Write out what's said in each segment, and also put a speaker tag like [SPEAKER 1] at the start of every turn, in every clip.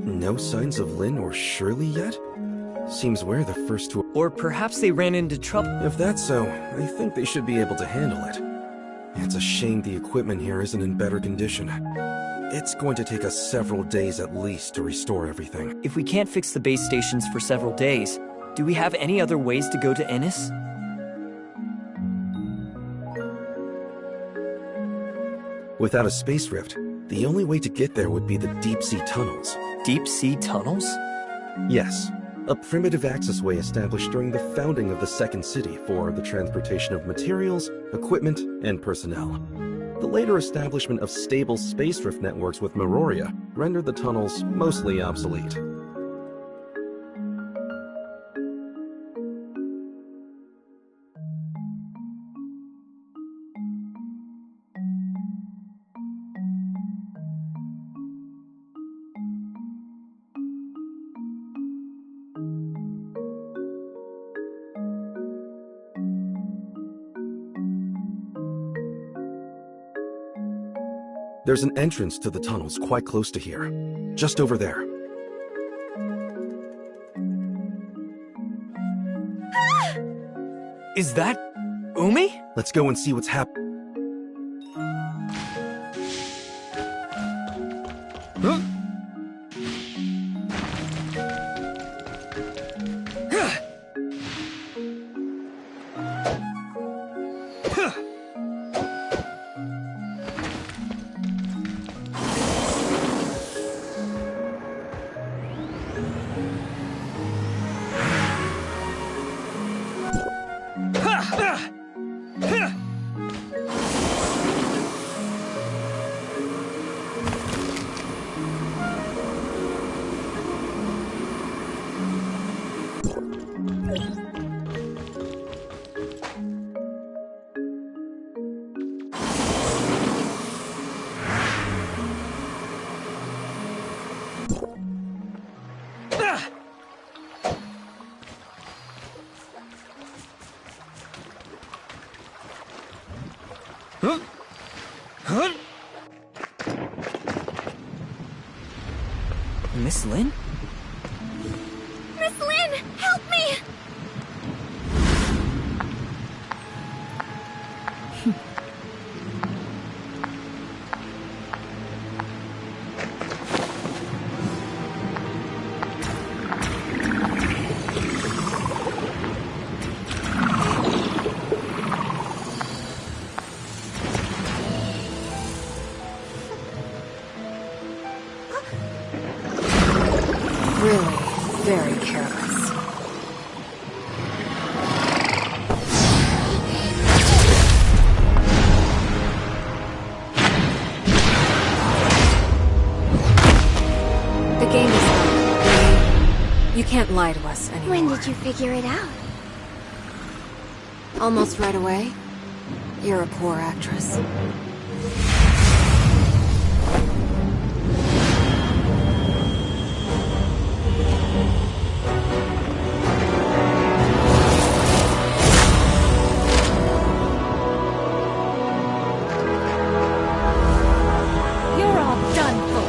[SPEAKER 1] No signs of Lynn or Shirley yet? Seems we're the first to...
[SPEAKER 2] Or perhaps they ran into trouble.
[SPEAKER 1] If that's so, I think they should be able to handle it. It's a shame the equipment here isn't in better condition. It's going to take us several days at least to restore everything.
[SPEAKER 2] If we can't fix the base stations for several days, do we have any other ways to go to Ennis?
[SPEAKER 1] Without a space rift, the only way to get there would be the deep-sea tunnels.
[SPEAKER 2] Deep-sea tunnels?
[SPEAKER 1] Yes, a primitive access-way established during the founding of the second city for the transportation of materials, equipment, and personnel. The later establishment of stable space rift networks with Meroria rendered the tunnels mostly obsolete. There's an entrance to the tunnels quite close to here, just over there.
[SPEAKER 2] Is that Umi?
[SPEAKER 1] Let's go and see what's happening.
[SPEAKER 2] Miss Lynn?
[SPEAKER 3] Miss Lynn, help me!
[SPEAKER 4] Really, very careless. The game is up. You can't lie to us anymore.
[SPEAKER 3] When did you figure it out?
[SPEAKER 4] Almost right away. You're a poor actress.
[SPEAKER 3] You're all done for.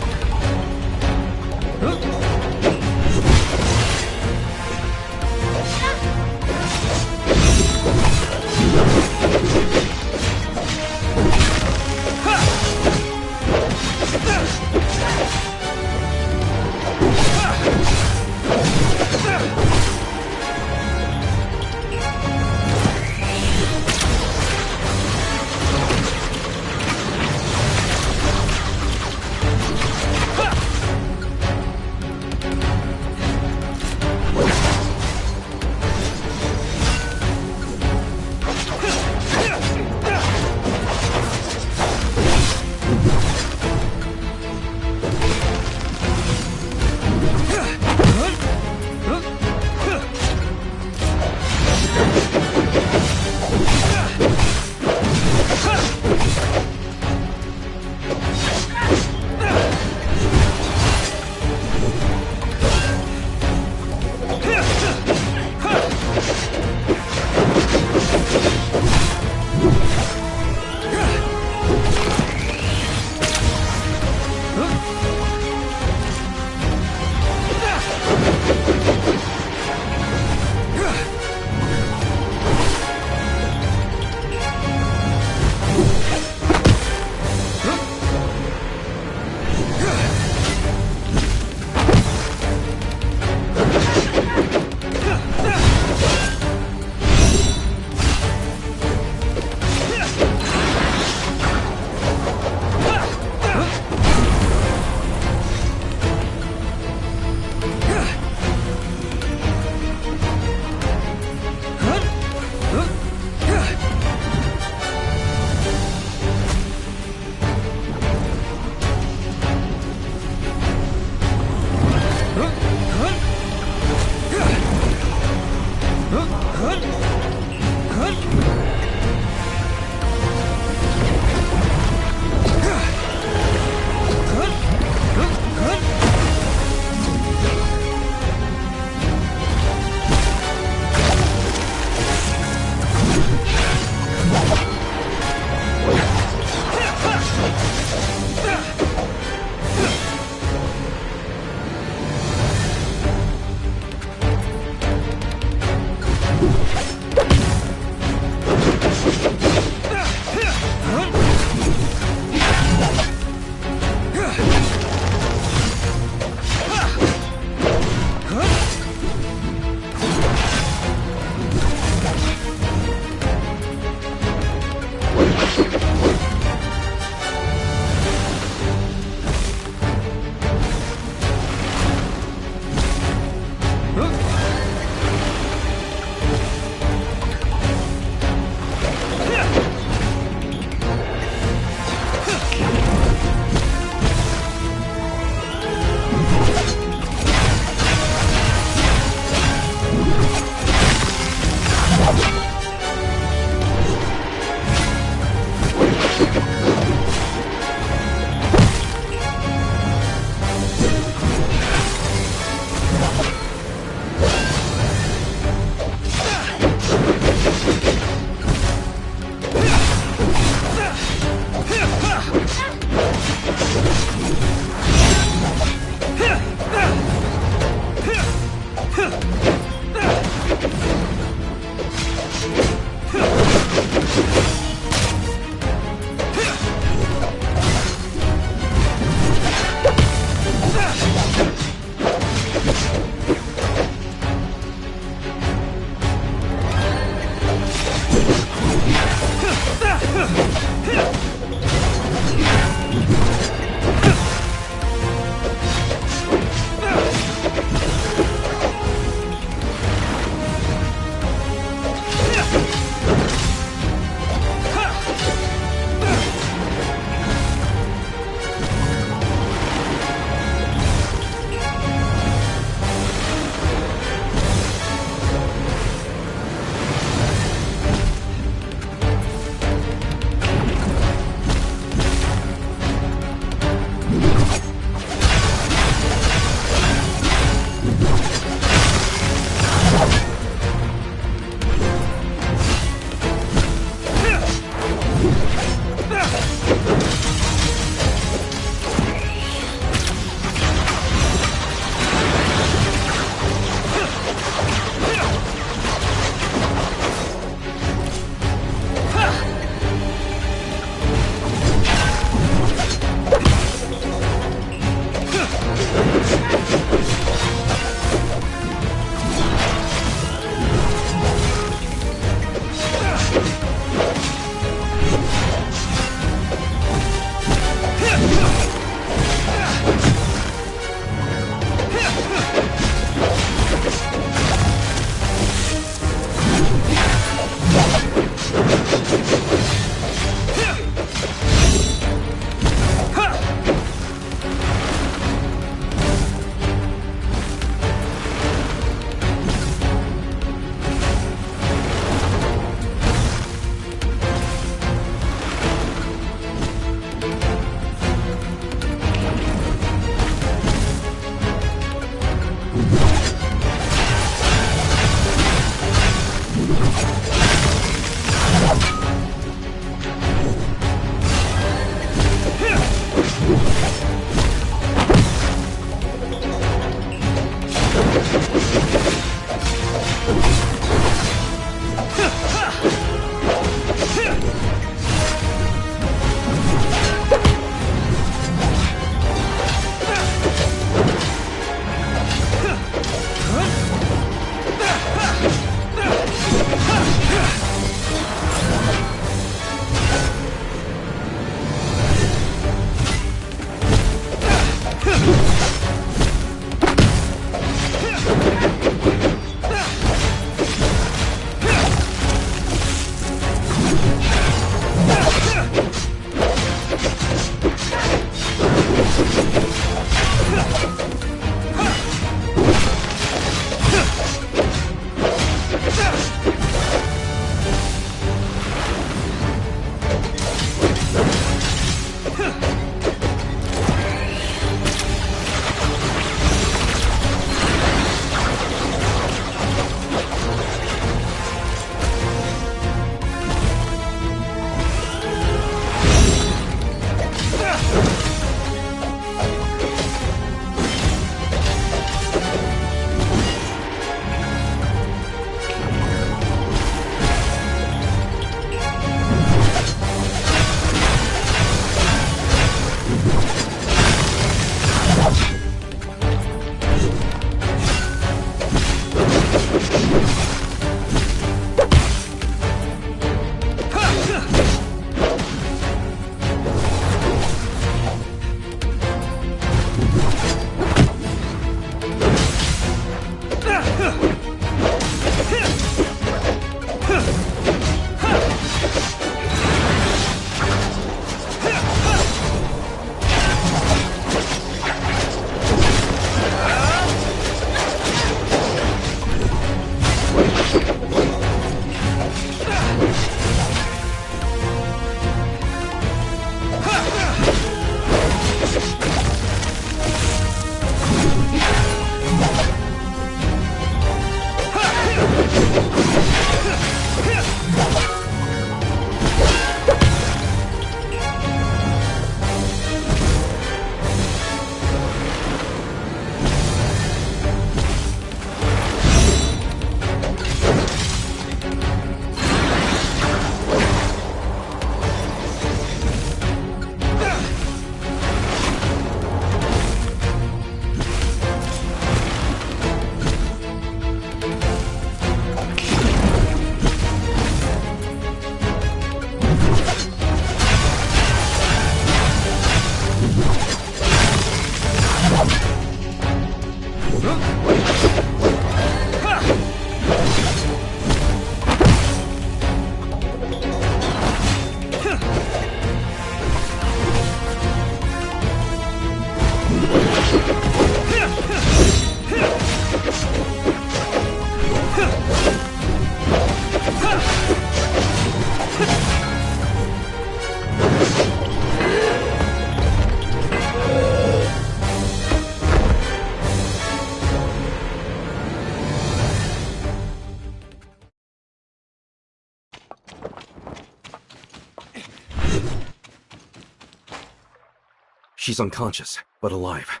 [SPEAKER 1] She's unconscious, but alive.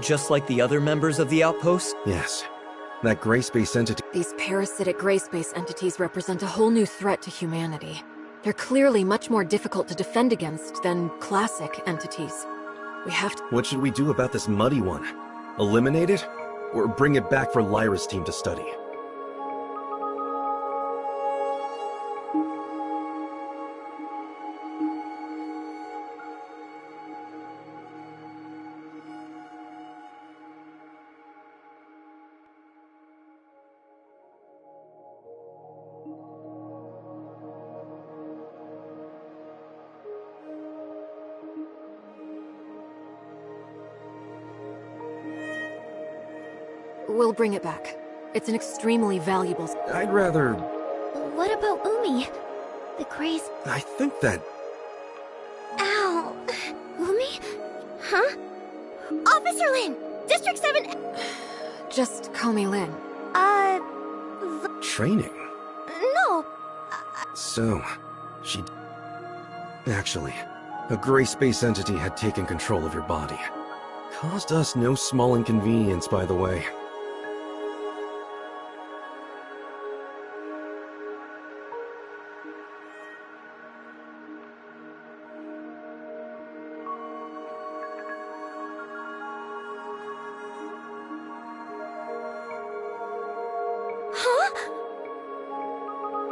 [SPEAKER 2] Just like the other members of the outpost?
[SPEAKER 1] Yes. That gray space entity.
[SPEAKER 4] These parasitic gray space entities represent a whole new threat to humanity. They're clearly much more difficult to defend against than classic entities. We have to—
[SPEAKER 1] What should we do about this muddy one? Eliminate it? Or bring it back for Lyra's team to study?
[SPEAKER 4] We'll bring it back. It's an extremely valuable—
[SPEAKER 1] I'd rather...
[SPEAKER 3] What about Umi? The Grays...
[SPEAKER 1] I think that...
[SPEAKER 3] Ow! Umi? Huh? Officer Lin! District 7...
[SPEAKER 4] Just call me Lin.
[SPEAKER 1] Training?
[SPEAKER 3] No!
[SPEAKER 1] So, she... Actually, a gray space entity had taken control of your body. Caused us no small inconvenience, by the way.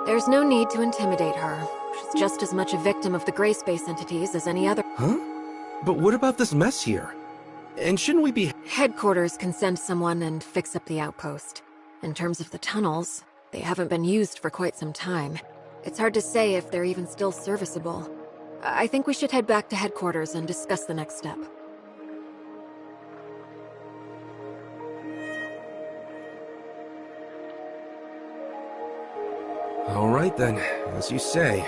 [SPEAKER 4] There's no need to intimidate her. She's just as much a victim of the gray space entities as any other.
[SPEAKER 1] Huh? But what about this mess here? And shouldn't we be...
[SPEAKER 4] Headquarters can send someone and fix up the outpost. In terms of the tunnels, they haven't been used for quite some time. It's hard to say if they're even still serviceable. I think we should head back to headquarters and discuss the next step.
[SPEAKER 1] All right then, as you say.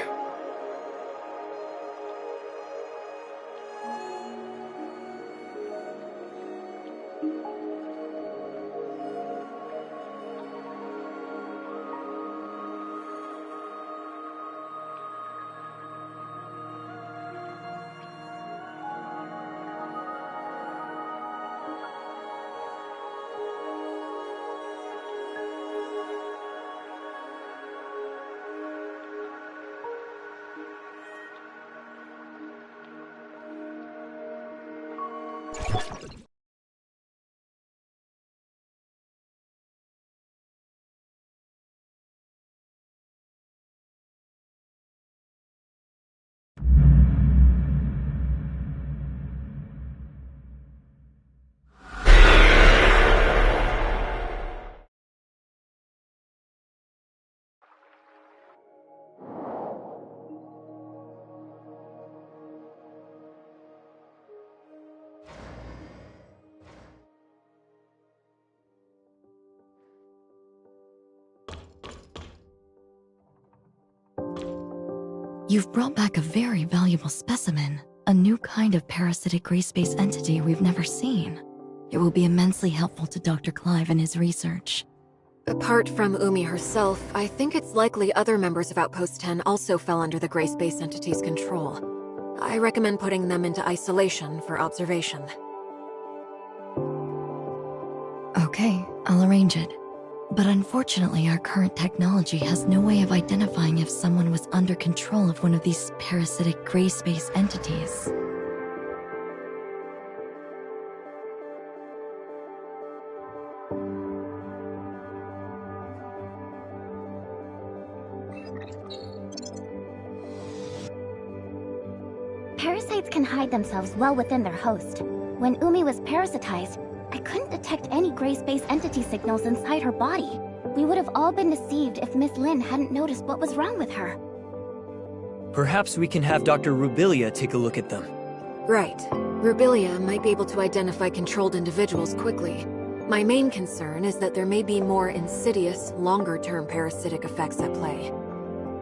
[SPEAKER 5] You've brought back a very valuable specimen, a new kind of parasitic gray space entity we've never seen. It will be immensely helpful to Dr. Clive in his research.
[SPEAKER 4] Apart from Umi herself, I think it's likely other members of Outpost 10 also fell under the Gray Space entity's control. I recommend putting them into isolation for observation.
[SPEAKER 5] Okay, I'll arrange it. But unfortunately, our current technology has no way of identifying if someone was under control of one of these parasitic gray space entities.
[SPEAKER 3] Parasites can hide themselves well within their host. When Umi was parasitized, I couldn't detect any gray space entity signals inside her body. We would have all been deceived if Miss Lin hadn't noticed what was wrong with her.
[SPEAKER 2] Perhaps we can have Dr. Rubilia take a look at them.
[SPEAKER 4] Right. Rubilia might be able to identify controlled individuals quickly. My main concern is that there may be more insidious, longer-term parasitic effects at play.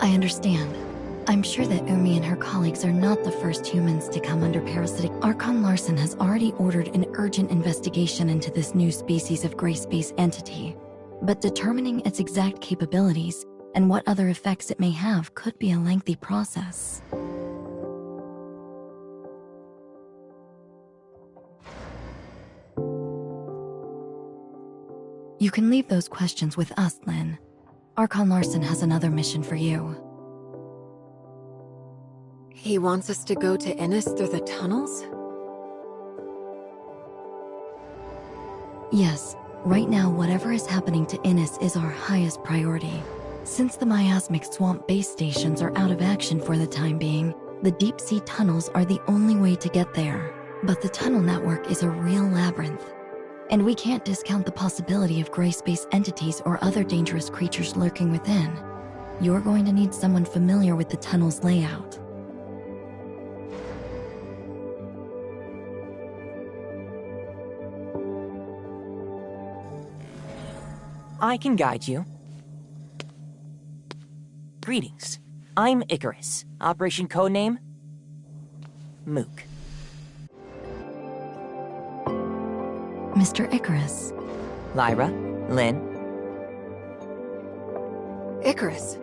[SPEAKER 5] I understand. I'm sure that Umi and her colleagues are not the first humans to come under parasitic. Archon Larson has already ordered an urgent investigation into this new species of gray space entity. But determining its exact capabilities and what other effects it may have could be a lengthy process. You can leave those questions with us, Lin. Archon Larson has another mission for you.
[SPEAKER 4] He wants us to go to Innis through the tunnels?
[SPEAKER 5] Yes, right now whatever is happening to Innis is our highest priority. Since the miasmic swamp base stations are out of action for the time being, the deep-sea tunnels are the only way to get there. But the tunnel network is a real labyrinth. And we can't discount the possibility of gray space entities or other dangerous creatures lurking within. You're going to need someone familiar with the tunnel's layout.
[SPEAKER 6] I can guide you. Greetings. I'm Icarus. Operation codename? Mook.
[SPEAKER 5] Mr. Icarus.
[SPEAKER 6] Lyra? Lynn?
[SPEAKER 4] Icarus,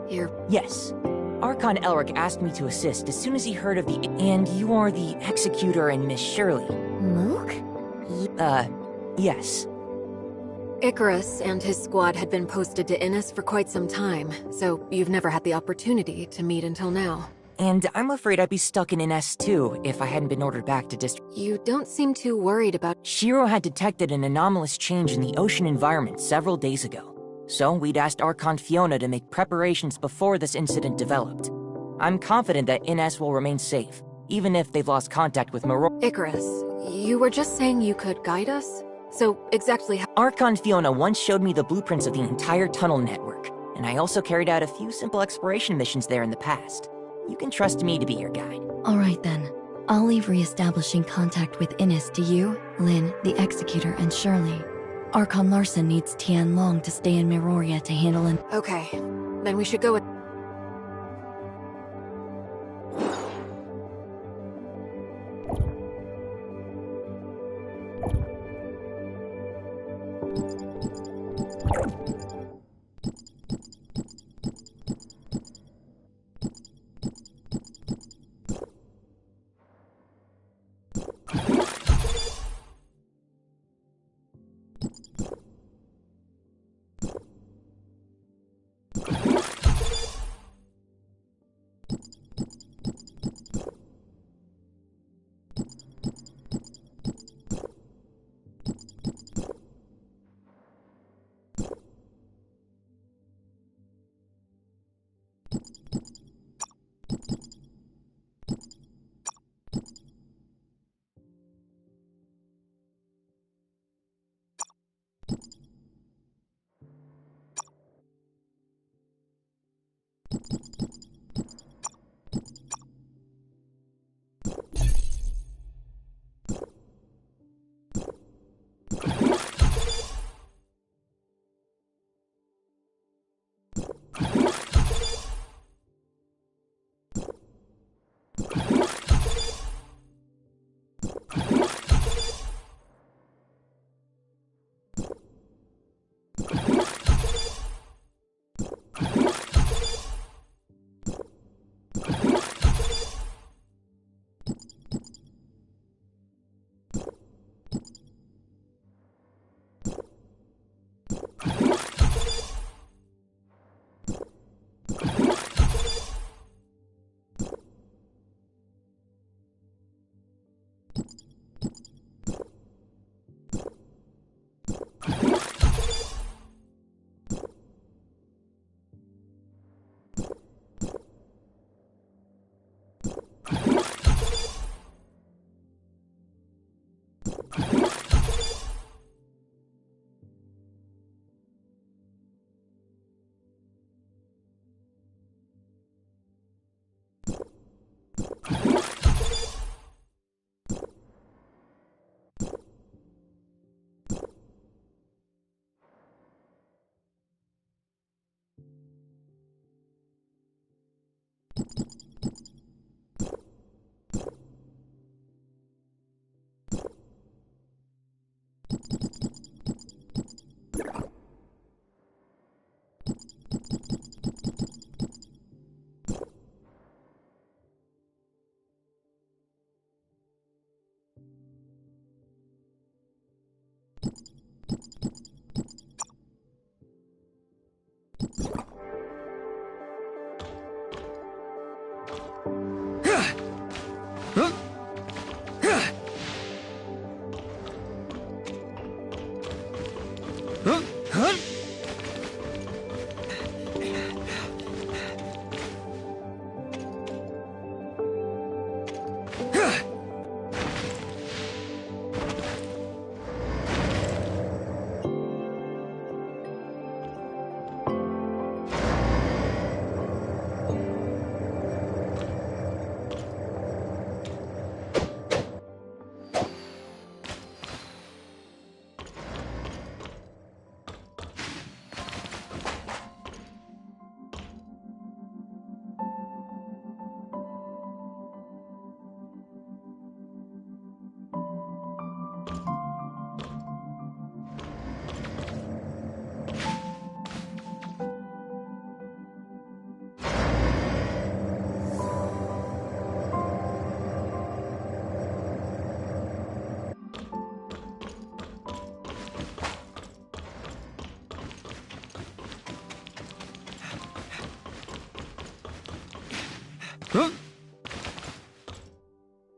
[SPEAKER 4] you're...
[SPEAKER 6] Yes. Archon Elric asked me to assist as soon as he heard of the... And you are the Executor and Miss Shirley.
[SPEAKER 3] Mook?
[SPEAKER 6] Yes.
[SPEAKER 4] Icarus and his squad had been posted to Innis for quite some time, so you've never had the opportunity to meet until now.
[SPEAKER 6] And I'm afraid I'd be stuck in an S2 if I hadn't been ordered back to District...
[SPEAKER 4] You don't seem too worried about...
[SPEAKER 6] Shiro had detected an anomalous change in the ocean environment several days ago. So we'd asked Archon Fiona to make preparations before this incident developed. I'm confident that Innes will remain safe, even if they've lost contact with Maro...
[SPEAKER 4] Icarus, you were just saying you could guide us? So exactly how...
[SPEAKER 6] Archon Fiona once showed me the blueprints of the entire tunnel network, and I also carried out a few simple exploration missions there in the past. You can trust me to be your guide.
[SPEAKER 5] All right then. I'll leave re-establishing contact with Innis to you, Lin, the Executor, and Shirley. Archon Larson needs Tian Long to stay in Miroria to handle an...
[SPEAKER 4] Okay, then we should go with...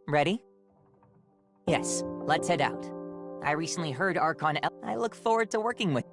[SPEAKER 6] Ready? Yes, let's head out. I recently heard Archon I look forward to working with.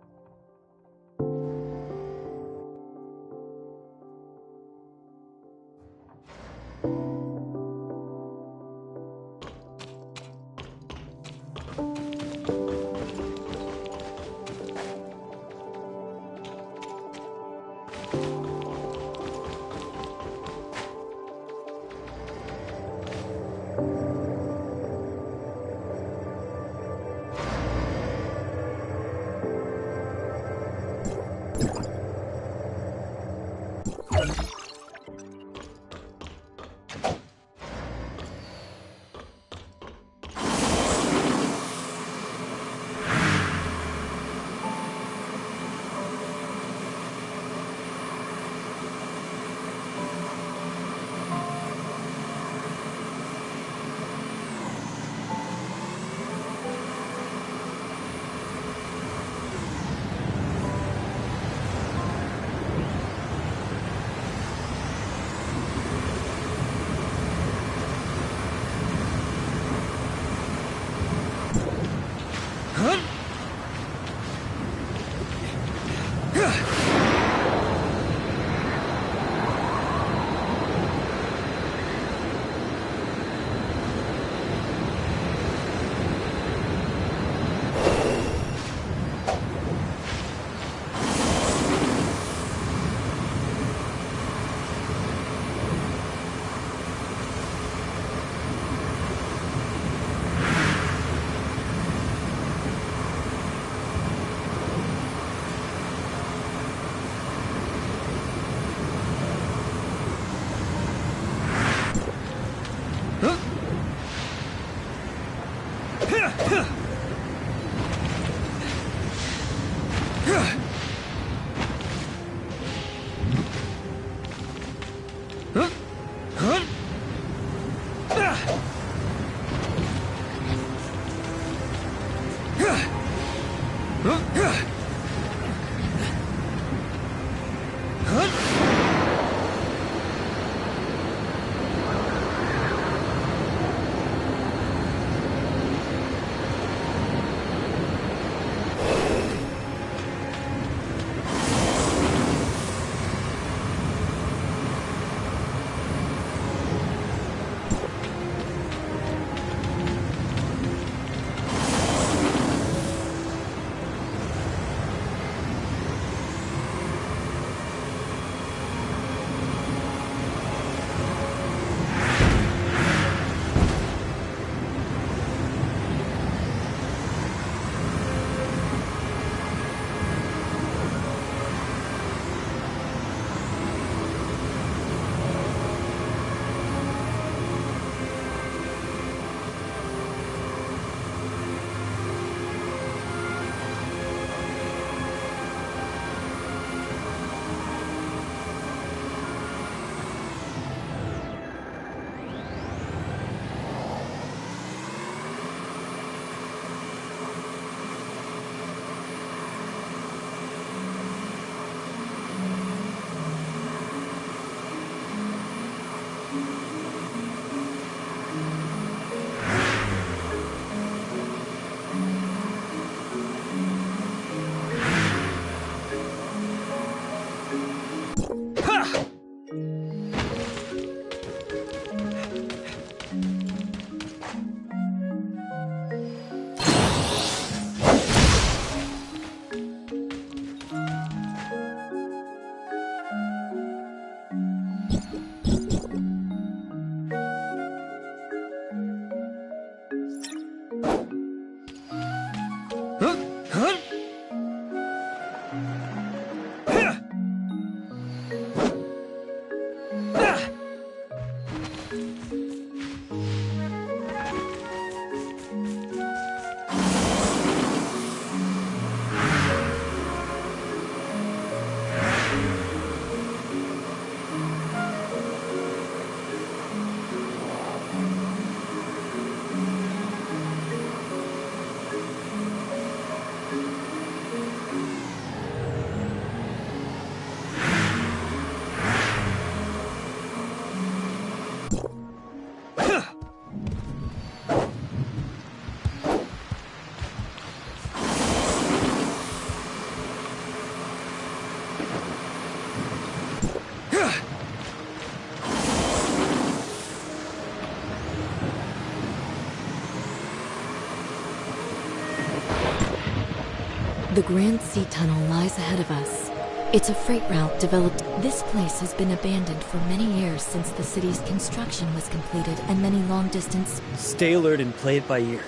[SPEAKER 5] The Grand Sea Tunnel lies ahead of us. It's a freight route developed. This place has been abandoned for many years since the city's construction was completed and many long-distance...
[SPEAKER 2] Stay alert and play it by ear.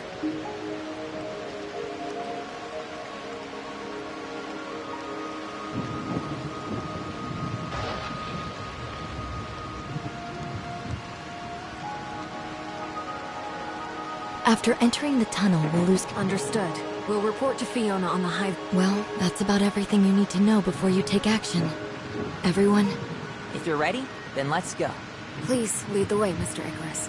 [SPEAKER 5] After entering the tunnel, we'll lose...
[SPEAKER 4] Understood. We'll report to Fiona on the hive...
[SPEAKER 5] Well, that's about everything you need to know before you take action. Everyone?
[SPEAKER 6] If you're ready, then let's go.
[SPEAKER 4] Please lead the way, Mr. Icarus.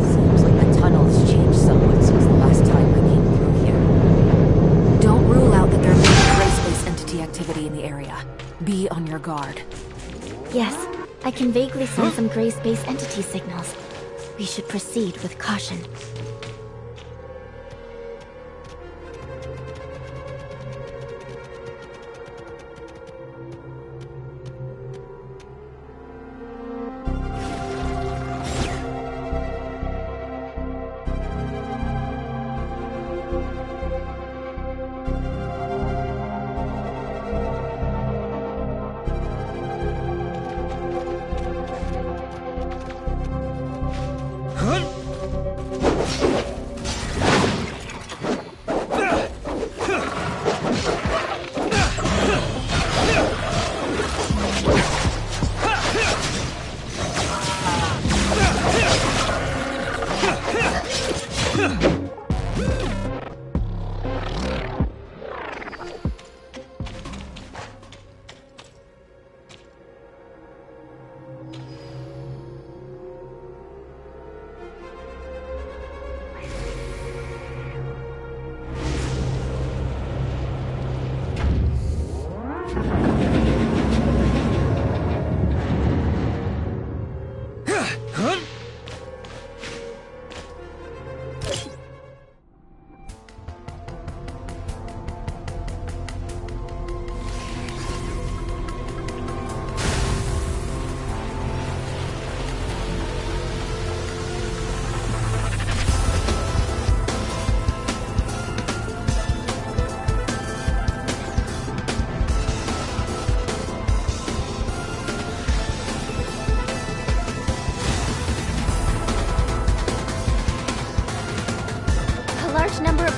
[SPEAKER 6] Seems like the tunnel has changed somewhat since the last time I came through here.
[SPEAKER 4] Don't rule out that there may be gray space entity activity in the area. Be on your guard.
[SPEAKER 3] Yes, I can vaguely sense some gray space entity signals. We should proceed with caution.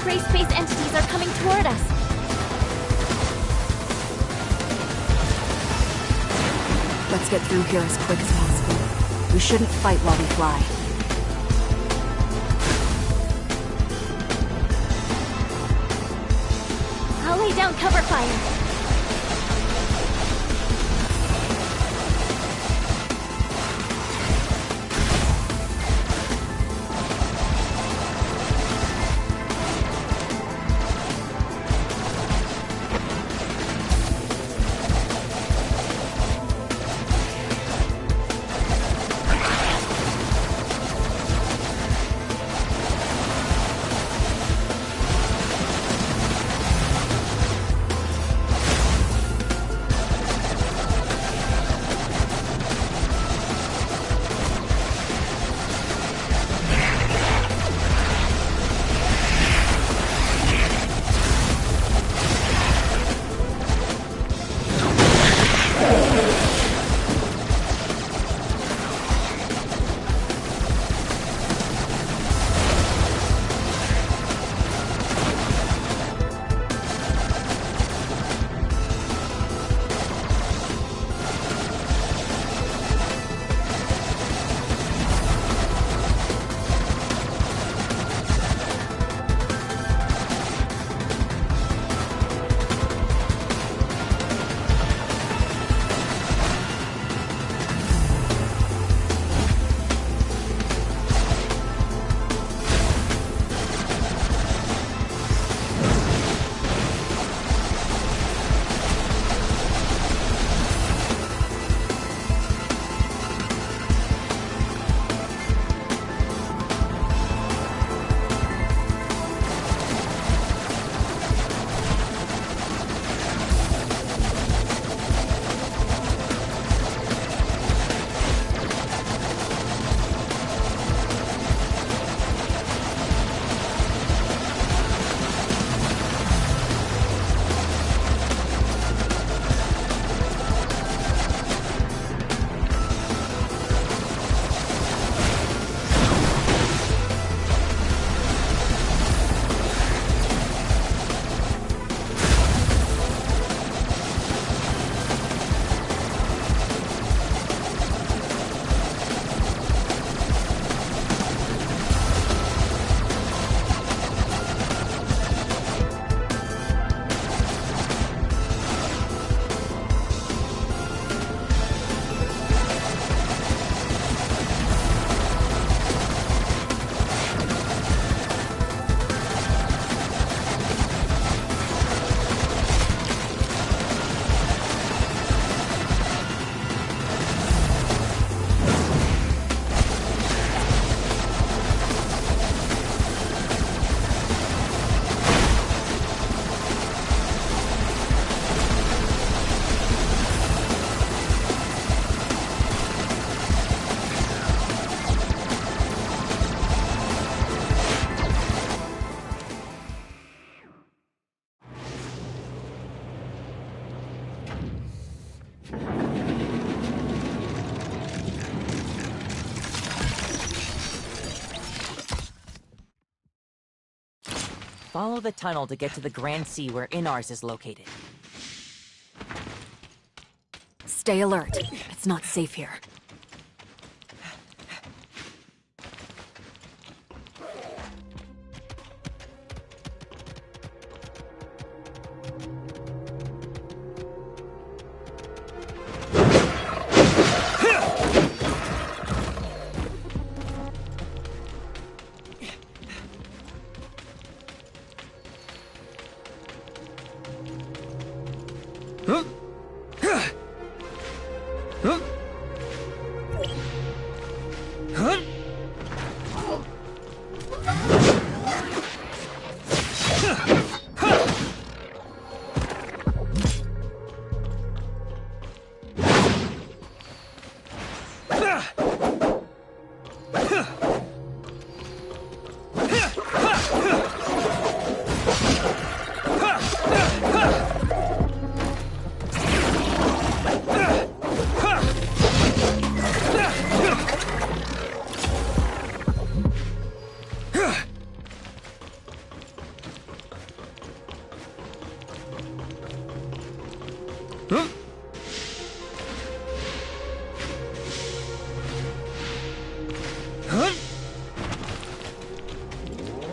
[SPEAKER 3] Gray space entities are coming toward us.
[SPEAKER 4] Let's get through here as quick as possible. We shouldn't fight while we fly.
[SPEAKER 3] I'll lay down cover fire.
[SPEAKER 6] Follow the tunnel to get to the Grand Sea where Inars is located.
[SPEAKER 4] Stay alert. It's not safe here.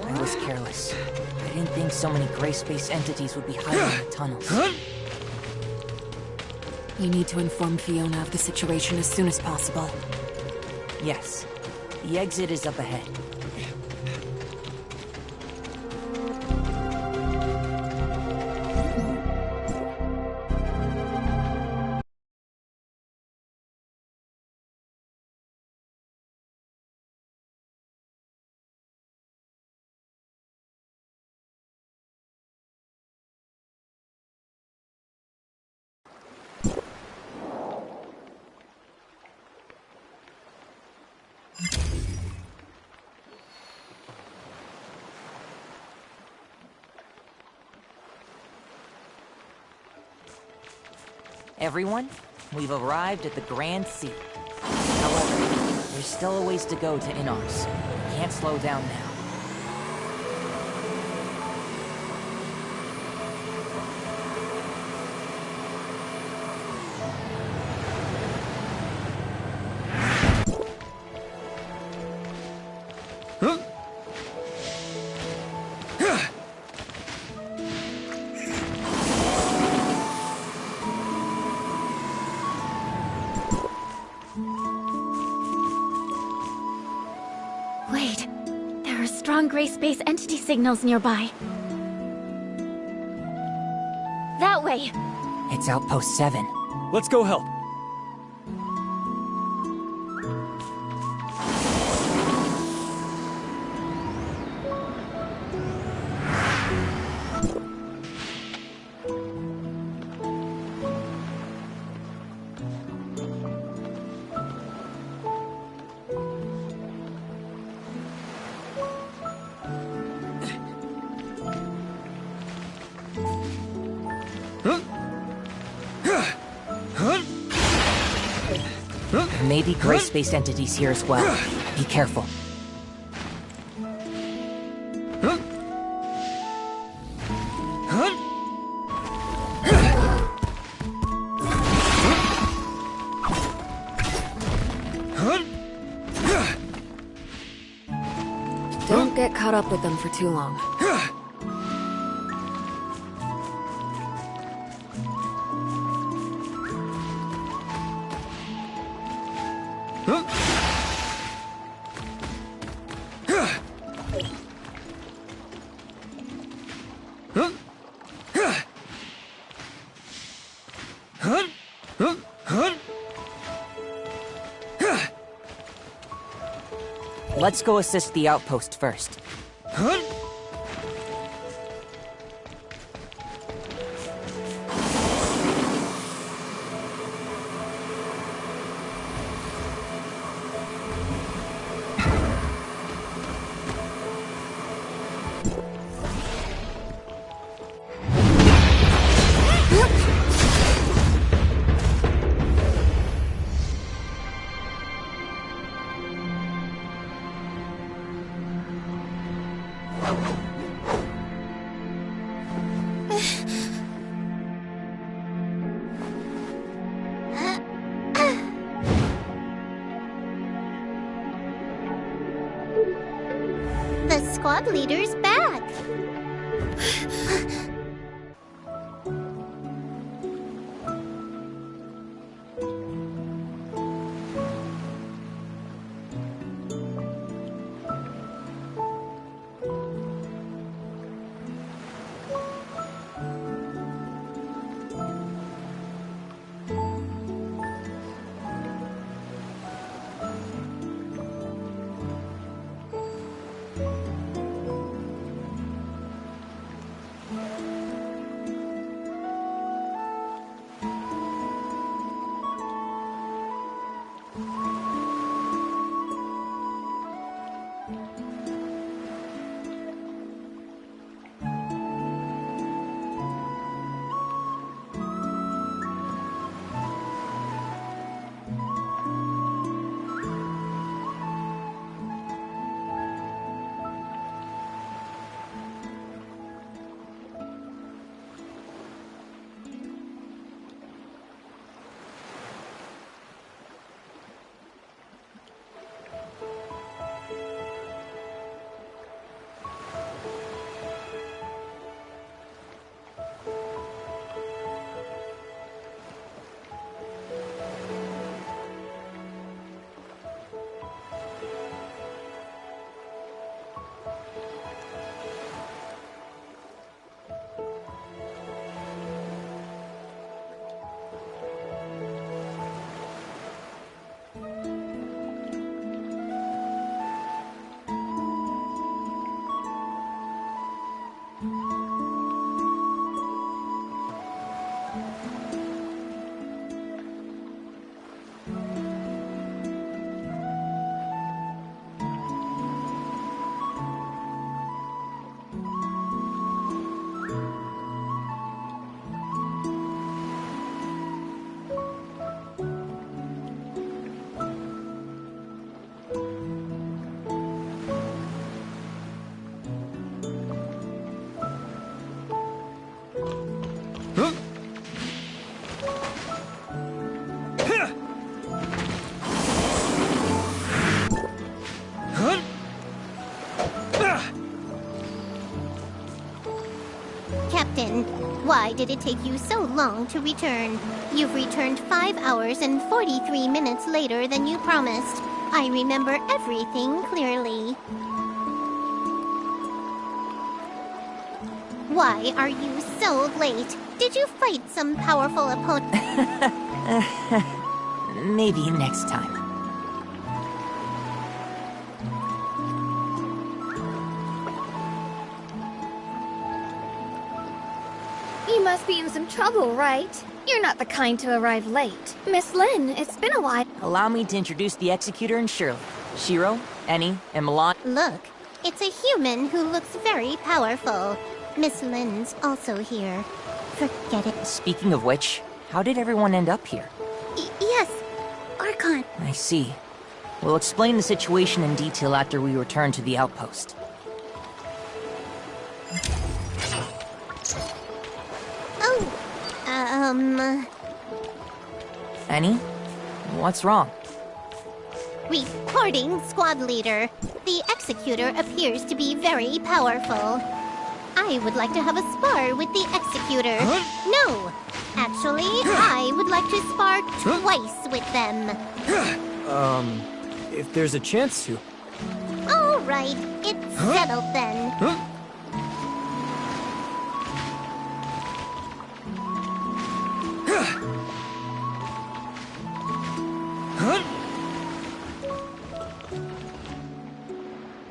[SPEAKER 6] I was careless. I didn't think so many gray space entities would be hiding in the tunnels.
[SPEAKER 4] You need to inform Fiona of the situation as soon as possible.
[SPEAKER 6] Yes. The exit is up ahead. Everyone, we've arrived at the Grand Sea. However, there's still a ways to go to Inars. Can't slow down now.
[SPEAKER 3] Wait, there are strong gray space entity signals nearby. That way!
[SPEAKER 6] It's Outpost 7.
[SPEAKER 2] Let's go help.
[SPEAKER 6] There may be gray space entities here as well. Be careful.
[SPEAKER 4] Don't get caught up with them for too long.
[SPEAKER 6] Let's go assist the outpost first.
[SPEAKER 7] squad leader's back. Captain, why did it take you so long to return? You've returned 5 hours and 43 minutes later than you promised. I remember everything clearly. Why are you so late? Did you fight some powerful opponent?
[SPEAKER 6] Maybe next time.
[SPEAKER 8] You must be in some trouble, right? You're not the kind to arrive late. Miss Lin, it's been a while.
[SPEAKER 6] Allow me to introduce the Executor and Shirley. Shiro, Annie, and Milan.
[SPEAKER 7] Look, it's a human who looks very powerful. Miss Lin's also here. Forget it.
[SPEAKER 6] Speaking of which, how did everyone end up here?
[SPEAKER 7] Yes, Archon.
[SPEAKER 6] I see. We'll explain the situation in detail after we return to the outpost. Annie? What's wrong?
[SPEAKER 7] Reporting, squad leader. The Executor appears to be very powerful. I would like to have a spar with the Executor. Huh? No! Actually, I would like to spar twice with them.
[SPEAKER 2] If there's a chance to.
[SPEAKER 7] All right, it's settled then.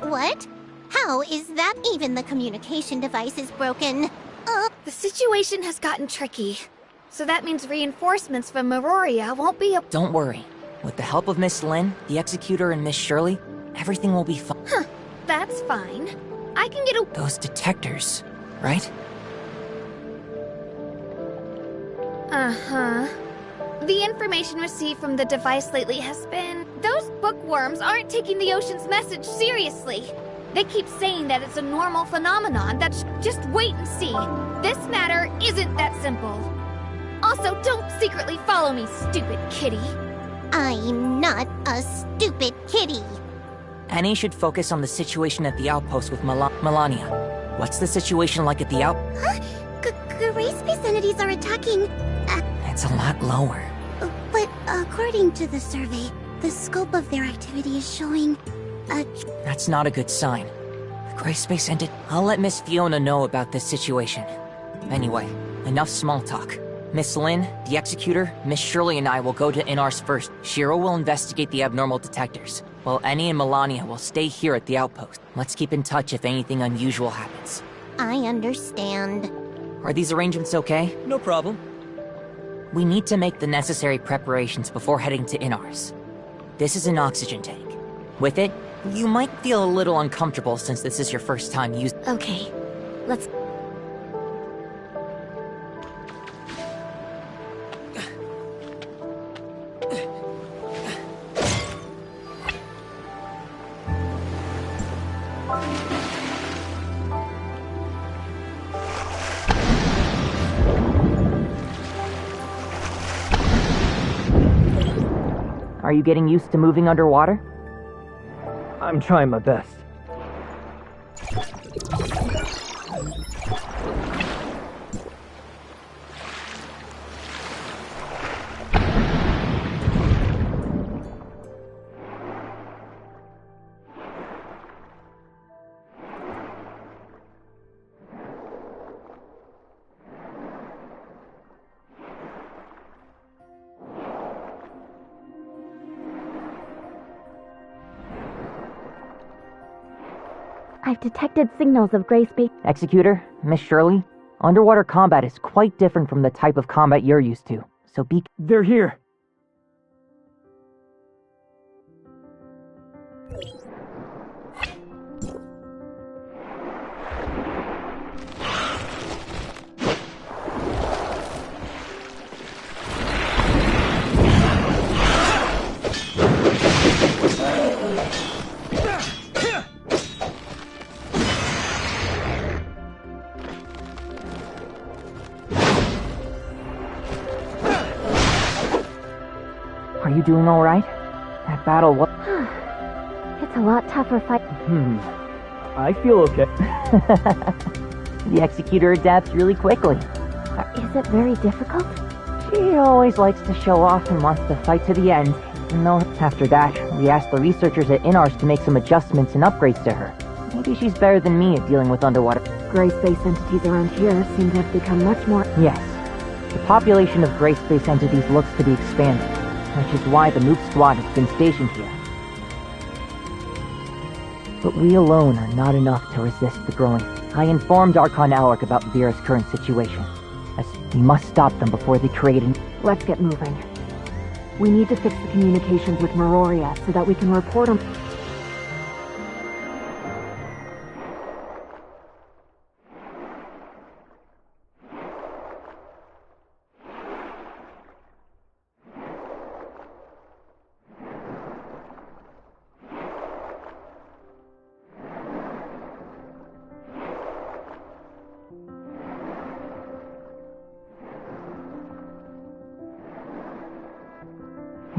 [SPEAKER 7] What? How is that even the communication device is broken?
[SPEAKER 8] The situation has gotten tricky. So that means reinforcements from Auroria won't be able—
[SPEAKER 6] Don't worry. With the help of Miss Lin, the Executor, and Miss Shirley, everything will be fine.
[SPEAKER 8] Huh, that's fine. I can get a—
[SPEAKER 6] Those detectors, right?
[SPEAKER 8] Uh-huh. The information received from the device lately has been— Those bookworms aren't taking the ocean's message seriously. They keep saying that it's a normal phenomenon, that's— Just wait and see. This matter isn't that simple. Also, don't secretly follow me, stupid kitty.
[SPEAKER 7] I'm not a stupid kitty.
[SPEAKER 6] Annie should focus on the situation at the outpost with Melania. What's the situation like at the
[SPEAKER 7] Huh? Gray space entities are attacking.
[SPEAKER 6] It's a lot lower.
[SPEAKER 7] But according to the survey, the scope of their activity is showing
[SPEAKER 6] That's not a good sign. The gray space ended. I'll let Miss Fiona know about this situation. Anyway, enough small talk. Miss Lin, the Executor, Miss Shirley and I will go to Inars first. Shiro will investigate the abnormal detectors, while Annie and Melania will stay here at the outpost. Let's keep in touch if anything unusual happens.
[SPEAKER 7] I understand.
[SPEAKER 6] Are these arrangements okay?
[SPEAKER 2] No problem.
[SPEAKER 6] We need to make the necessary preparations before heading to Inars. This is an oxygen tank. With it, you might feel a little uncomfortable since this is your first time using.
[SPEAKER 3] Okay, let's...
[SPEAKER 6] Are you getting used to moving underwater?
[SPEAKER 2] I'm trying my best.
[SPEAKER 3] I've detected signals of gray space.
[SPEAKER 6] Executor, Miss Shirley, underwater combat is quite different from the type of combat you're used to, so be...
[SPEAKER 2] They're here.
[SPEAKER 6] Are you doing alright? That battle was...
[SPEAKER 3] It's a lot tougher fight.
[SPEAKER 2] I feel okay.
[SPEAKER 6] The Executor adapts really quickly.
[SPEAKER 3] Is it very difficult?
[SPEAKER 6] She always likes to show off and wants to fight to the end. Even though after that, we asked the researchers at Inars to make some adjustments and upgrades to her. Maybe she's better than me at dealing with underwater.
[SPEAKER 5] Gray space entities around here seem to have become much more...
[SPEAKER 6] Yes. The population of gray space entities looks to be expanding, which is why the Moop Squad has been stationed here. But we alone are not enough to resist the growing. I informed Archon Alec about Vera's current situation, as we must stop them before they create an...
[SPEAKER 5] Let's get moving. We need to fix the communications with Meroria so that we can report on...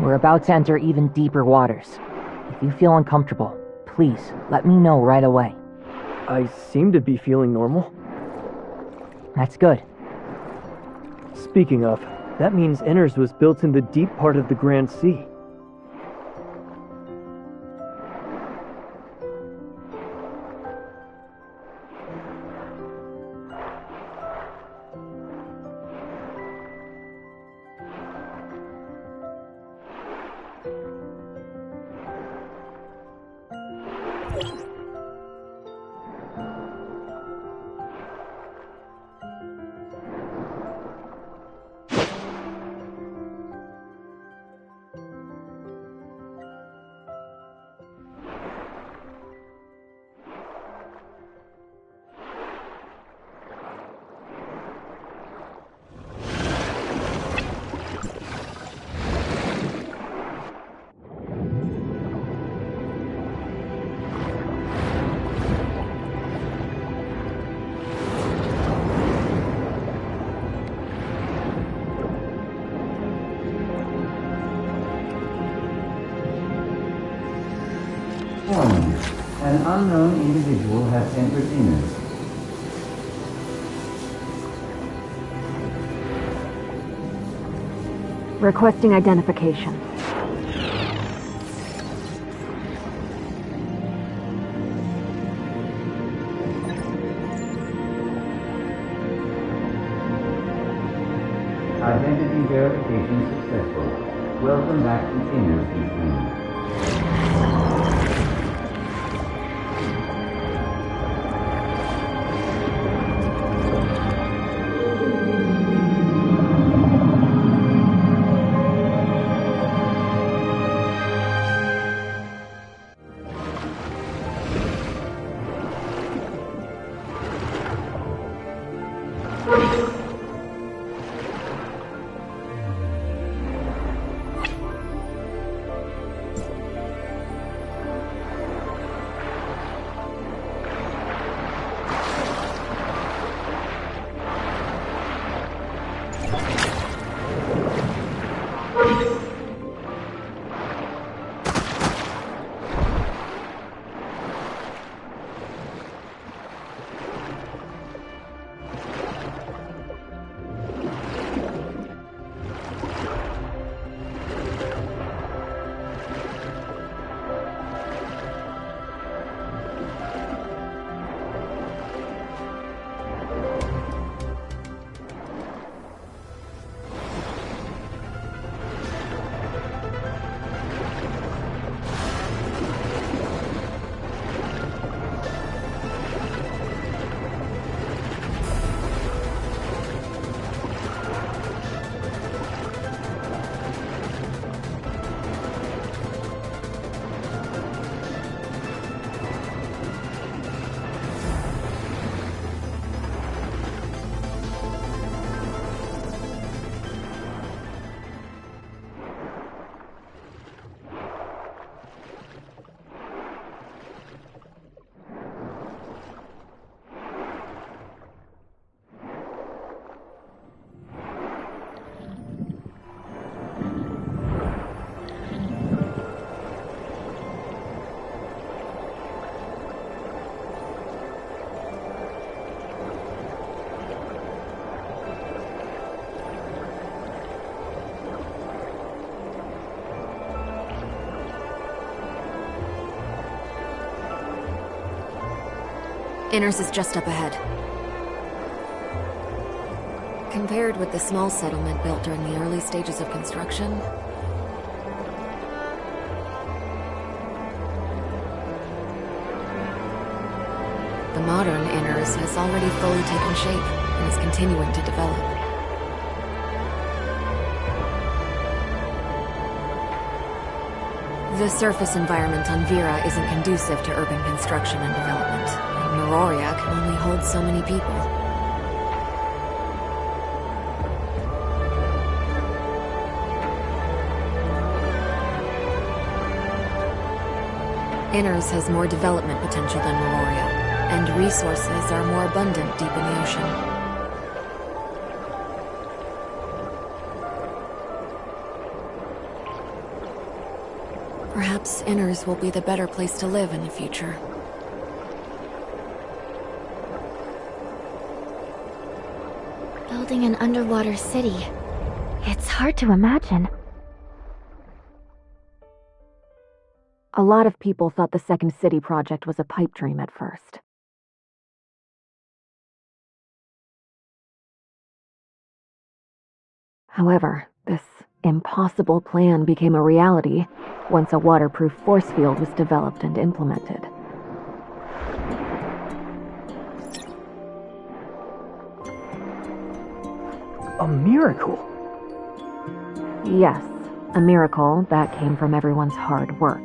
[SPEAKER 6] We're about to enter even deeper waters. If you feel uncomfortable, please let me know right away.
[SPEAKER 2] I seem to be feeling normal.
[SPEAKER 6] That's good.
[SPEAKER 2] Speaking of, that means Inars was built in the deep part of the Grand Sea.
[SPEAKER 9] Warning. An unknown individual has entered Innis.
[SPEAKER 10] Requesting identification.
[SPEAKER 9] Identity verification successful. Welcome back to Innis, Deepling.
[SPEAKER 4] Innis is just up ahead. Compared with the small settlement built during the early stages of construction, the modern Innis has already fully taken shape and is continuing to develop. The surface environment on Vera isn't conducive to urban construction and development, and Meroria can only hold so many people. Innis has more development potential than Meroria, and resources are more abundant deep in the ocean. Perhaps Innis will be the better place to live in the future.
[SPEAKER 10] Building an underwater city. It's hard to imagine. A lot of people thought the Second City project was a pipe dream at first. However, this impossible plan became a reality once a waterproof force field was developed and implemented.
[SPEAKER 2] A miracle!
[SPEAKER 10] Yes, a miracle that came from everyone's hard work.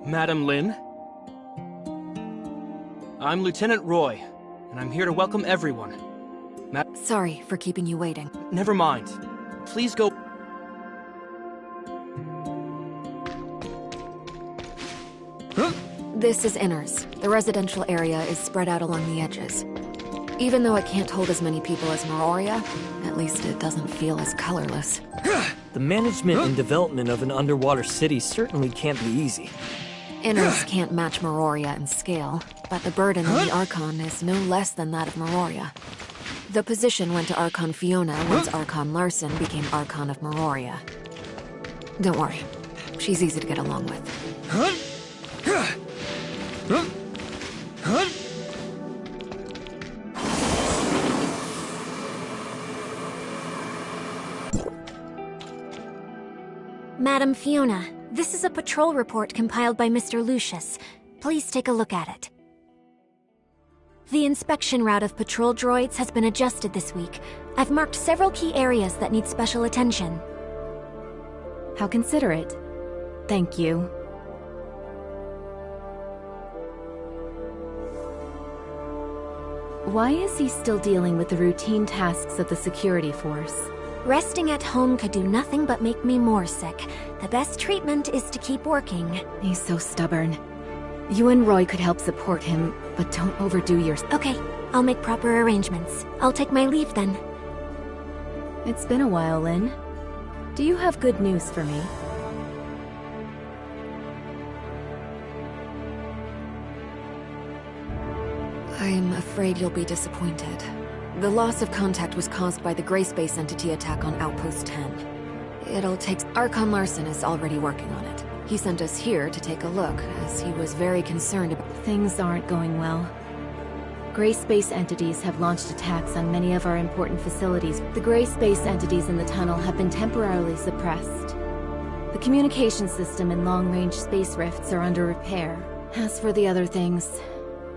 [SPEAKER 11] Madam Lin? I'm Lieutenant Roy, and I'm here to welcome everyone.
[SPEAKER 4] Sorry for keeping you waiting.
[SPEAKER 11] Never mind. Please go...
[SPEAKER 4] This is Inners. The residential area is spread out along the edges. Even though it can't hold as many people as Meroria, at least it doesn't feel as colorless.
[SPEAKER 2] The management and development of an underwater city certainly can't be easy.
[SPEAKER 4] Inners can't match Meroria in scale, but the burden on the Archon is no less than that of Meroria. The position went to Archon Fiona once Archon Larson became Archon of Meroria. Don't worry, she's easy to get along with.
[SPEAKER 12] Madam Fiona, this is a patrol report compiled by Mr. Lucius. Please take a look at it. The inspection route of patrol droids has been adjusted this week. I've marked several key areas that need special attention.
[SPEAKER 5] How considerate. Thank you. Why is he still dealing with the routine tasks of the security force?
[SPEAKER 12] Resting at home could do nothing but make me more sick. The best treatment is to keep working.
[SPEAKER 5] He's so stubborn. You and Roy could help support him, but don't overdo yourself.
[SPEAKER 12] Okay, I'll make proper arrangements. I'll take my leave then.
[SPEAKER 5] It's been a while, Lin. Do you have good news for me?
[SPEAKER 4] I'm afraid you'll be disappointed. The loss of contact was caused by the Gray Space Entity attack on Outpost 10. It'll take... Archon Larson is already working on it. He sent us here to take a look, as he was very concerned about...
[SPEAKER 5] Things aren't going well. Gray Space entities have launched attacks on many of our important facilities. The Gray Space entities in the tunnel have been temporarily suppressed. The communication system and long-range space rifts are under repair. As for the other things,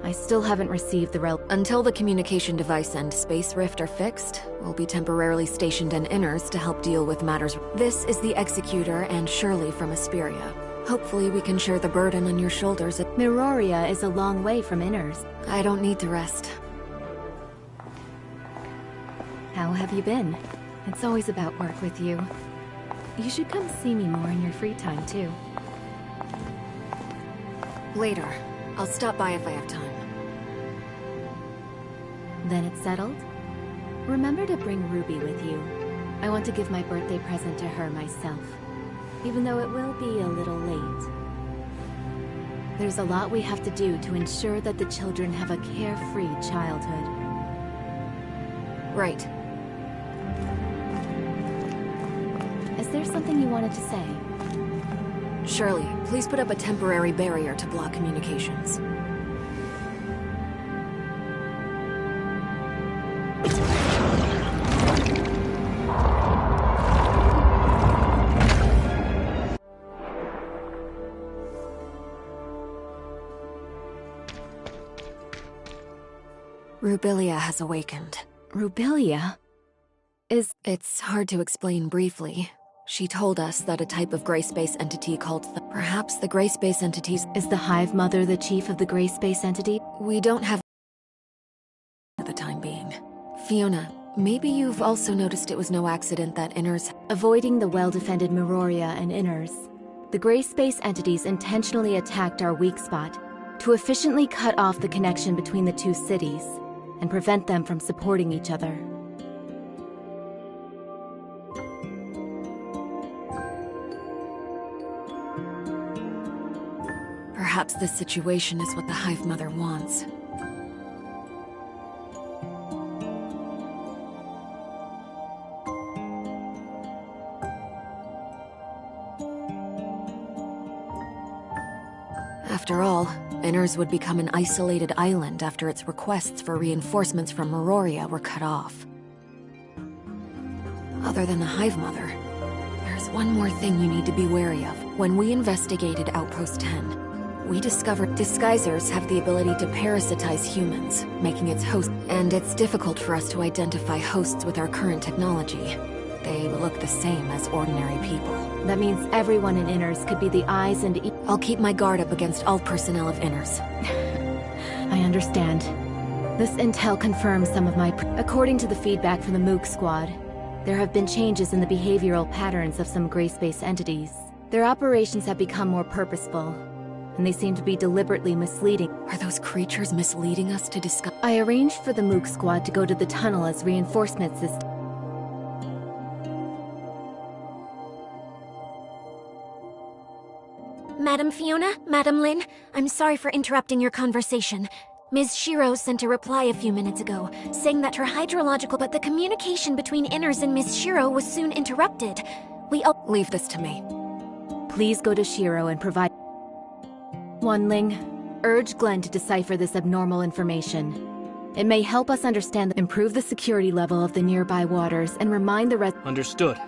[SPEAKER 5] I still haven't received the
[SPEAKER 4] Until the communication device and space rift are fixed, we'll be temporarily stationed in Inners to help deal with matters. This is the Executor and Shirley from Asperia. Hopefully we can share the burden on your shoulders.
[SPEAKER 5] Meroria is a long way from Inners.
[SPEAKER 4] I don't need to rest.
[SPEAKER 5] How have you been? It's always about work with you. You should come see me more in your free time, too.
[SPEAKER 4] Later. I'll stop by if I have time.
[SPEAKER 5] Then it's settled? Remember to bring Ruby with you. I want to give my birthday present to her myself, even though it will be a little late. There's a lot we have to do to ensure that the children have a carefree childhood.
[SPEAKER 4] Right.
[SPEAKER 5] Is there something you wanted to say?
[SPEAKER 4] Shirley, please put up a temporary barrier to block communications. Rubilia has awakened.
[SPEAKER 5] Rubilia?
[SPEAKER 4] It's hard to explain briefly. She told us that a type of gray space entity called perhaps the gray space entities...
[SPEAKER 5] Is the Hive Mother the chief of the gray space entity?
[SPEAKER 4] We don't have... at the time being. Fiona, maybe you've also noticed it was no accident that Inners...
[SPEAKER 5] Avoiding the well-defended Meroria and Inners, the gray space entities intentionally attacked our weak spot to efficiently cut off the connection between the two cities and prevent them from supporting each other.
[SPEAKER 4] Perhaps this situation is what the Hive Mother wants. After all, Inners would become an isolated island after its requests for reinforcements from Meroria were cut off. Other than the Hive Mother, there's one more thing you need to be wary of. When we investigated Outpost 10, we discovered disguisers have the ability to parasitize humans, making its host, and it's difficult for us to identify hosts with our current technology. They look the same as ordinary people. That means everyone in Inners could be the eyes and I'll keep my guard up against all personnel of Inners. I understand. This intel confirms some of my... According to the feedback from the Mook squad, there have been changes in the behavioral patterns of some gray space entities. Their operations have become more purposeful, and they seem to be deliberately misleading. Are those creatures misleading us to discuss? I arranged for the Mook squad to go to the tunnel as reinforcements this...
[SPEAKER 12] Madam Fiona, Madam Lin, I'm sorry for interrupting your conversation. Ms. Shiro sent a reply a few minutes ago, saying that her hydrological... But the communication between Inners and Ms. Shiro was soon interrupted.
[SPEAKER 4] Leave this to me. Please go to Shiro and provide... Wanling, urge Glenn to decipher this abnormal information. It may help us understand... Improve the security level of the nearby waters and remind the rest...
[SPEAKER 11] Understood.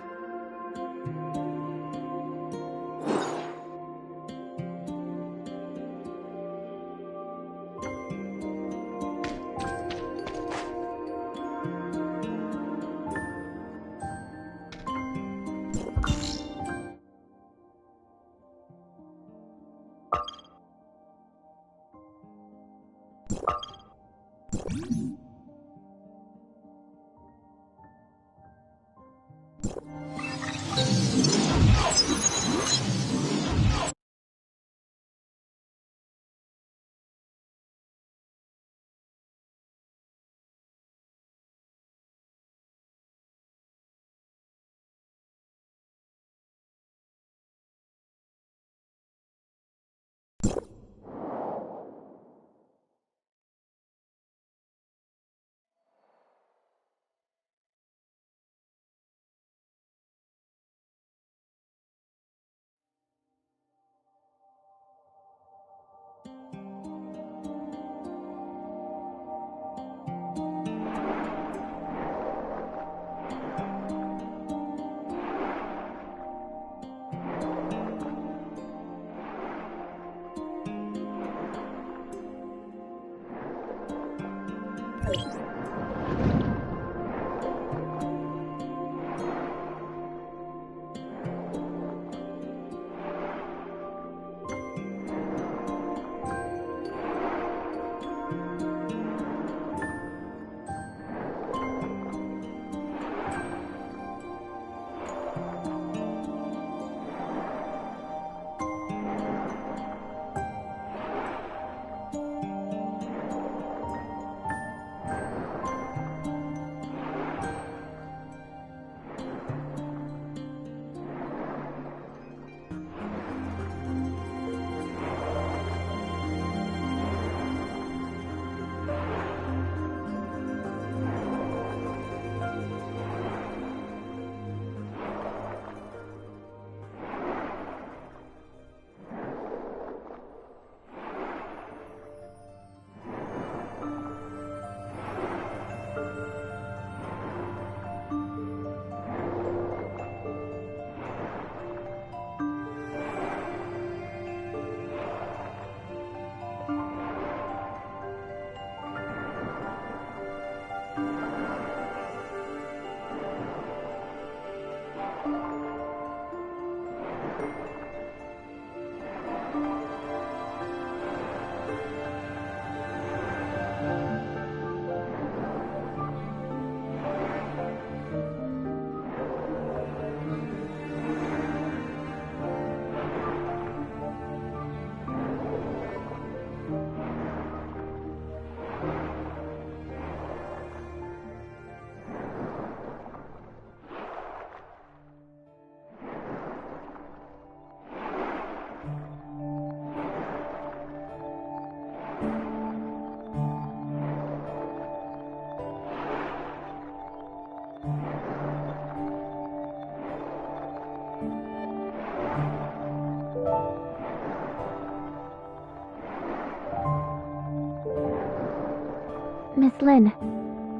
[SPEAKER 3] Miss Lin,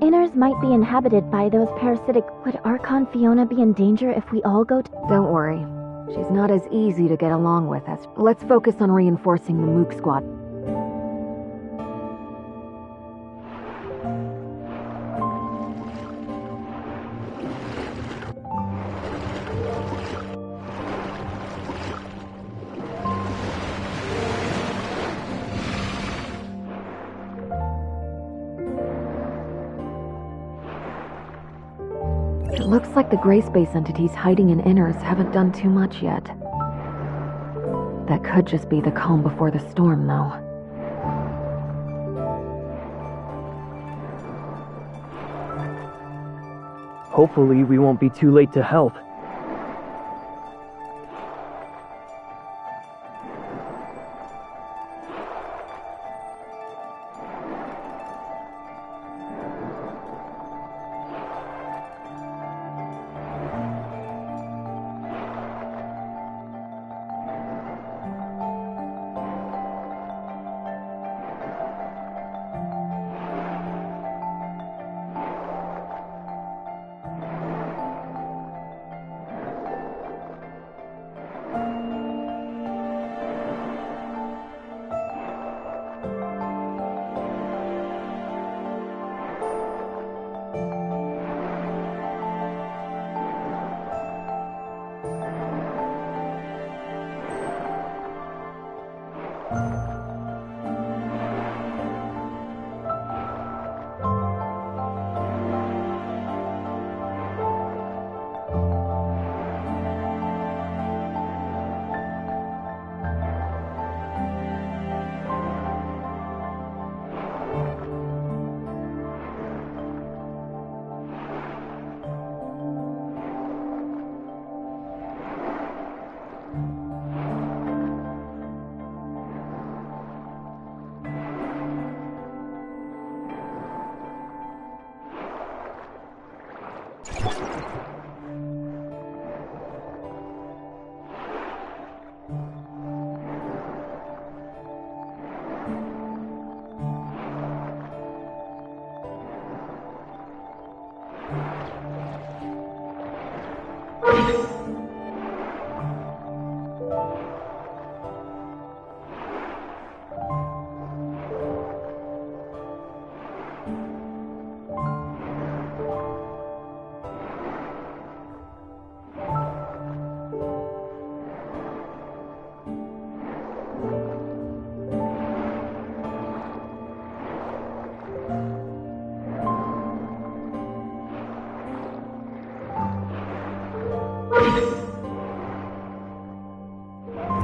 [SPEAKER 3] Inners might be inhabited by those parasitic... Would Archon Fiona be in danger if we all go to...
[SPEAKER 10] Don't worry. She's not as easy to get along with as... Let's focus on reinforcing the Mook squad. Looks like the gray space entities hiding in inners haven't done too much yet. That could just be the calm before the storm, though.
[SPEAKER 2] Hopefully we won't be too late to help.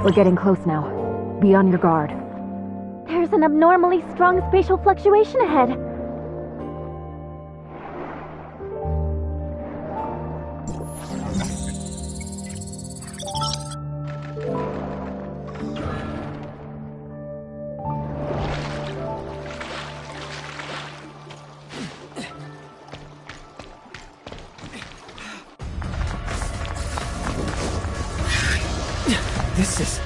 [SPEAKER 10] We're getting close now. Be on your guard.
[SPEAKER 3] There's an abnormally strong spatial fluctuation ahead.
[SPEAKER 2] This is...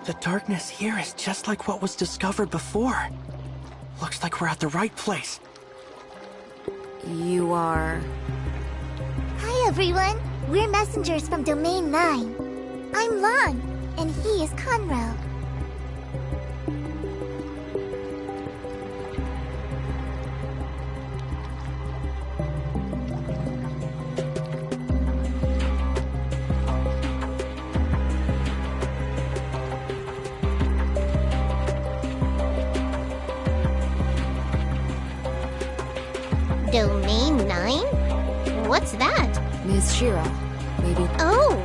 [SPEAKER 13] The darkness here is just like what was discovered before. Looks like we're at the right place.
[SPEAKER 4] You are...
[SPEAKER 14] Hi, everyone. We're messengers from Domain 9. I'm Lon, and he is Conrel.
[SPEAKER 7] Domain 9? What's that?
[SPEAKER 4] Ms. Shiro, maybe...
[SPEAKER 7] Oh!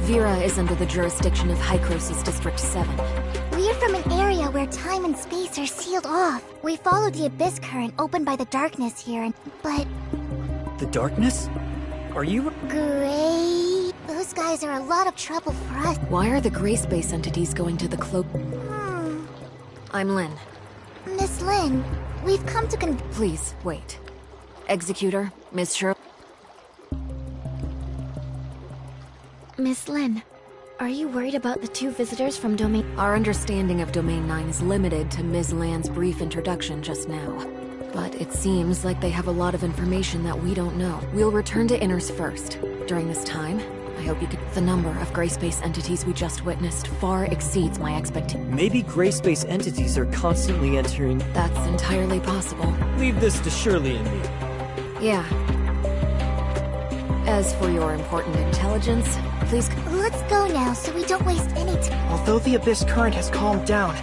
[SPEAKER 4] Vera is under the jurisdiction of Hycrosis District 7.
[SPEAKER 14] We're from an area where time and space are sealed off. We followed the abyss current opened by the darkness here, but...
[SPEAKER 2] The darkness? Are you...
[SPEAKER 14] Great. Those guys are a lot of trouble for us.
[SPEAKER 4] Why are the gray space entities going to the cloak? I'm Lynn.
[SPEAKER 14] Miss Lynn, we've come to
[SPEAKER 4] Please, wait. Executor, Miss Shiro...
[SPEAKER 12] Miss Lynn, are you worried about the two visitors from Domain...
[SPEAKER 4] Our understanding of Domain 9 is limited to Ms. Land's brief introduction just now. But it seems like they have a lot of information that we don't know. We'll return to Inners first. During this time, I hope you could... The number of gray space entities we just witnessed far exceeds my expectations.
[SPEAKER 2] Maybe gray space entities are constantly entering...
[SPEAKER 4] That's entirely possible.
[SPEAKER 2] Leave this to Shirley and me.
[SPEAKER 4] Yeah. As for your important intelligence, please...
[SPEAKER 14] Let's go now, so we don't waste any time.
[SPEAKER 13] Although the abyss current has calmed down,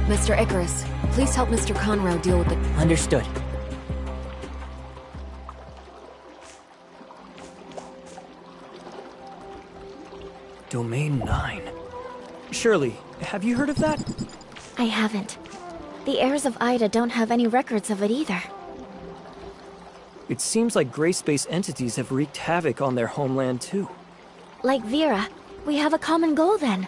[SPEAKER 4] Mr. Icarus, please help Mr. Conrad deal with the...
[SPEAKER 6] Understood.
[SPEAKER 2] Domain 9. Shirley, have you heard of that?
[SPEAKER 12] I haven't. The heirs of Ida don't have any records of it either.
[SPEAKER 2] It seems like gray space entities have wreaked havoc on their homeland too.
[SPEAKER 12] Like Vera, we have a common goal then.